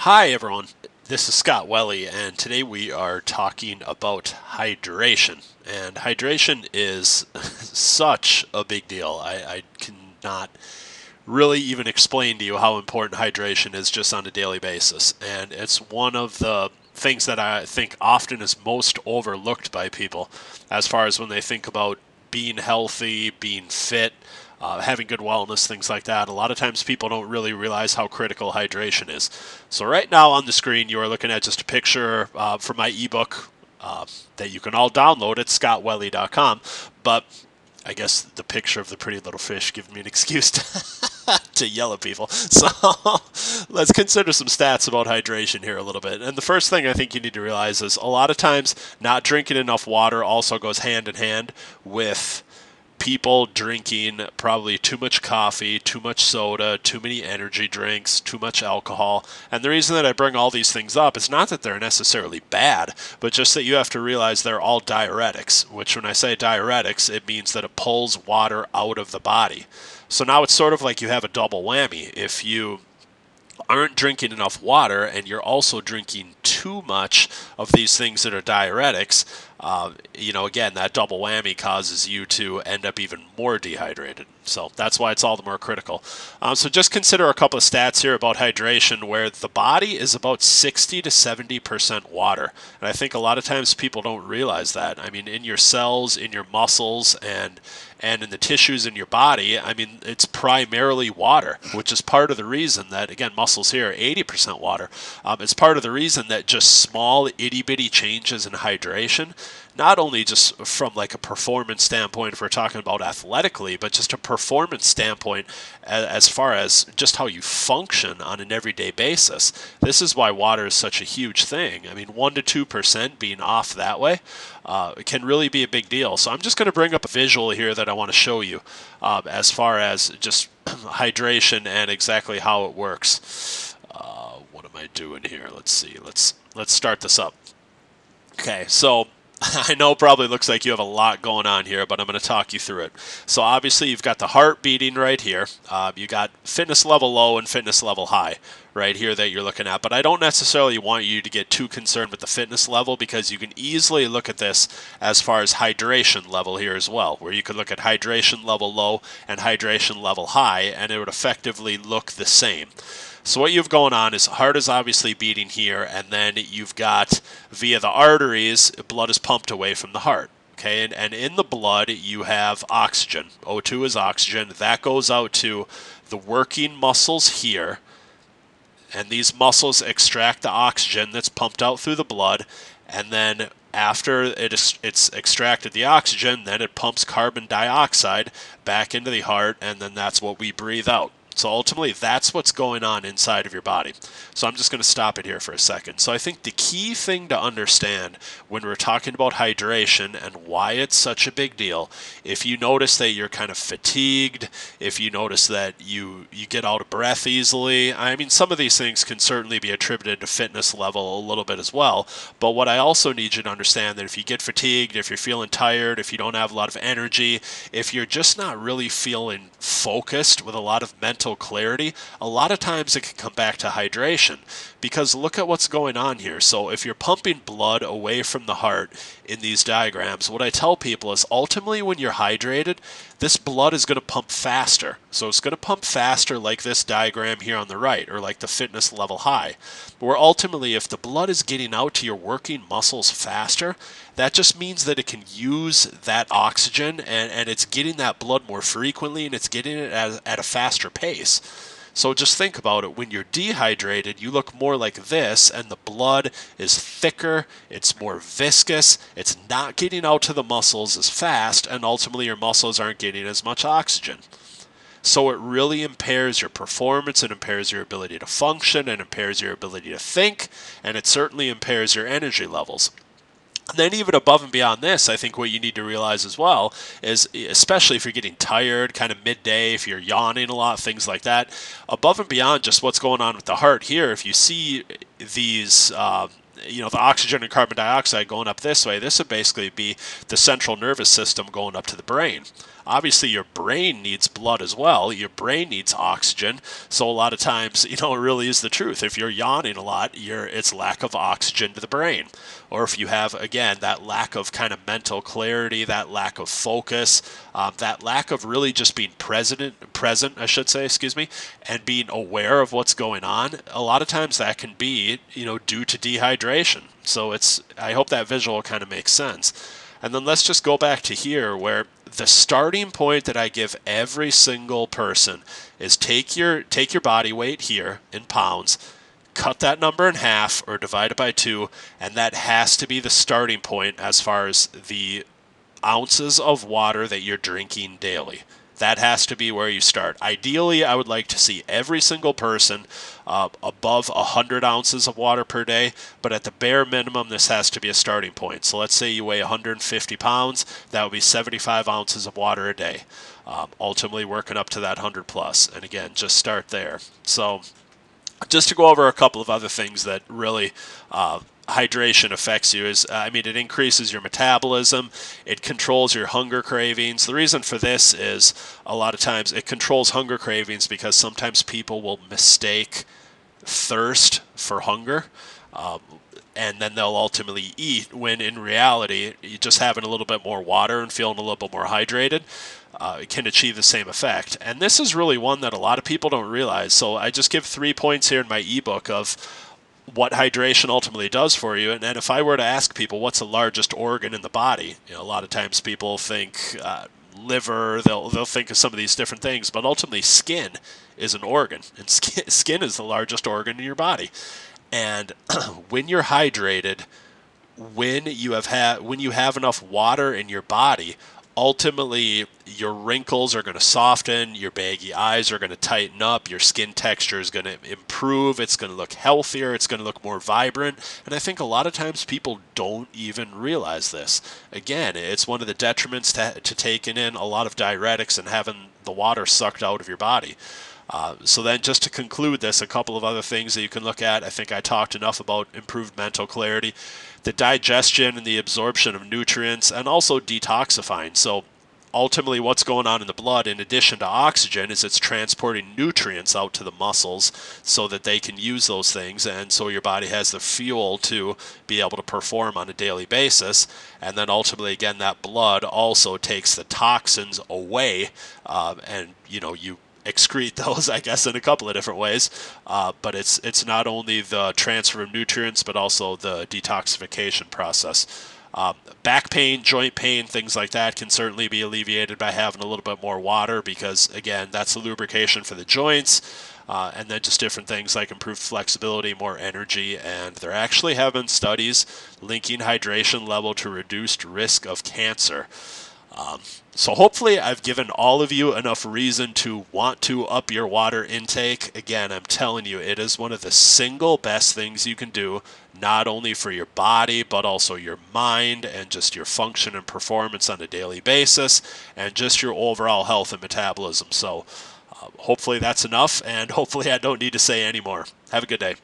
Hi everyone, this is Scott Welle, and today we are talking about hydration. And hydration is such a big deal. I cannot really even explain to you how important hydration is just on a daily basis. And it's one of the things that I think often is most overlooked by people as far as when they think about being healthy, being fit, having good wellness, things like that. A lot of times people don't really realize how critical hydration is. So right now on the screen, you are looking at just a picture from my ebook that you can all download at scottwelle.com. But I guess the picture of the pretty little fish gives me an excuse to yell at people. So let's consider some stats about hydration here a little bit. And the first thing I think you need to realize is a lot of times not drinking enough water also goes hand in hand with people drinking probably too much coffee, too much soda, too many energy drinks, too much alcohol. And the reason that I bring all these things up is not that they're necessarily bad, but just that you have to realize they're all diuretics, which when I say diuretics, it means that it pulls water out of the body. So now it's sort of like you have a double whammy. If you aren't drinking enough water and you're also drinking too much of these things that are diuretics, again, that double whammy causes you to end up even more dehydrated. So that's why it's all the more critical. So just consider a couple of stats here about hydration where the body is about 60 to 70% water. And I think a lot of times people don't realize that. I mean, in your cells, in your muscles, and in the tissues in your body, I mean, it's primarily water, which is part of the reason that, again, muscles here are 80% water. It's part of the reason that just small itty-bitty changes in hydration, not only just from like a performance standpoint if we're talking about athletically, but just a performance standpoint as far as just how you function on an everyday basis. This is why water is such a huge thing. I mean, 1 to 2% being off that way can really be a big deal. So I'm just going to bring up a visual here that I want to show you as far as just hydration and exactly how it works. What am I doing here? Let's see. Let's start this up. Okay, so I know it probably looks like you have a lot going on here, but I'm going to talk you through it. So obviously you've got the heart beating right here. You got fitness level low and fitness level high right here that you're looking at. But I don't necessarily want you to get too concerned with the fitness level because you can easily look at this as far as hydration level here as well, where you could look at hydration level low and hydration level high, and it would effectively look the same. So what you've going on is heart is obviously beating here, and then you've got via the arteries, blood is pumped away from the heart. Okay, and in the blood you have oxygen. O2 is oxygen. That goes out to the working muscles here, and these muscles extract the oxygen that's pumped out through the blood, and then after it's extracted the oxygen, then it pumps carbon dioxide back into the heart, and then that's what we breathe out. So ultimately, that's what's going on inside of your body. So I'm just going to stop it here for a second. So I think the key thing to understand when we're talking about hydration and why it's such a big deal, if you notice that you're kind of fatigued, if you notice that you get out of breath easily, I mean, some of these things can certainly be attributed to fitness level a little bit as well. But what I also need you to understand that if you get fatigued, if you're feeling tired, if you don't have a lot of energy, if you're just not really feeling focused with a lot of mental clarity, a lot of times it can come back to hydration, because look at what's going on here. So if you're pumping blood away from the heart in these diagrams, what I tell people is ultimately when you're hydrated, this blood is going to pump faster. So it's going to pump faster like this diagram here on the right, or like the fitness level high, where ultimately if the blood is getting out to your working muscles faster, that just means that it can use that oxygen and it's getting that blood more frequently and it's getting it at a faster pace. So just think about it. When you're dehydrated, you look more like this, and the blood is thicker, it's more viscous, it's not getting out to the muscles as fast, and ultimately your muscles aren't getting as much oxygen. So it really impairs your performance, it impairs your ability to function, it impairs your ability to think, and it certainly impairs your energy levels. And then even above and beyond this, I think what you need to realize as well is, especially if you're getting tired, kind of midday, if you're yawning a lot, things like that, above and beyond just what's going on with the heart here, if you see these, the oxygen and carbon dioxide going up this way, this would basically be the central nervous system going up to the brain. obviously your brain needs blood as well. Your brain needs oxygen. So a lot of times, it really is the truth. If you're yawning a lot, it's lack of oxygen to the brain. Or if you have, again, that lack of kind of mental clarity, that lack of focus, that lack of really just being present, I should say, excuse me, and being aware of what's going on, a lot of times that can be, due to dehydration. So I hope that visual kind of makes sense. And then let's just go back to here where the starting point that I give every single person is take your body weight here in pounds, cut that number in half or divide it by 2, and that has to be the starting point as far as the ounces of water that you're drinking daily. That has to be where you start. Ideally, I would like to see every single person above 100 ounces of water per day, but at the bare minimum, this has to be a starting point. So let's say you weigh 150 pounds, that would be 75 ounces of water a day, ultimately working up to that 100 plus. And again, just start there. So just to go over a couple of other things that really hydration affects you is, it increases your metabolism. It controls your hunger cravings. The reason for this is a lot of times it controls hunger cravings because sometimes people will mistake thirst for hunger. And then they'll ultimately eat when in reality, just having a little bit more water and feeling a little bit more hydrated can achieve the same effect. And this is really one that a lot of people don't realize. So I just give 3 points here in my ebook of what hydration ultimately does for you. And then if I were to ask people what's the largest organ in the body, a lot of times people think liver, they'll think of some of these different things, but ultimately skin is an organ, and skin is the largest organ in your body. And when you're hydrated, when you have enough water in your body, ultimately your wrinkles are going to soften, your baggy eyes are going to tighten up, your skin texture is going to improve, it's going to look healthier, it's going to look more vibrant. And I think a lot of times people don't even realize this. Again, it's one of the detriments to taking in a lot of diuretics and having the water sucked out of your body. So then just to conclude this, a couple of other things that you can look at. I think I talked enough about improved mental clarity, the digestion and the absorption of nutrients, and also detoxifying. So ultimately what's going on in the blood, in addition to oxygen, is it's transporting nutrients out to the muscles so that they can use those things, and so your body has the fuel to be able to perform on a daily basis. And then ultimately, again, that blood also takes the toxins away, and you excrete those, I guess, in a couple of different ways. But it's not only the transfer of nutrients, but also the detoxification process. Back pain, joint pain, things like that can certainly be alleviated by having a little bit more water because, again, that's the lubrication for the joints. And then just different things like improved flexibility, more energy, and they're actually having studies linking hydration level to reduced risk of cancer. So hopefully I've given all of you enough reason to want to up your water intake. Again, I'm telling you, it is one of the single best things you can do, not only for your body, but also your mind and just your function and performance on a daily basis, and just your overall health and metabolism. So hopefully that's enough, and hopefully I don't need to say any more. Have a good day.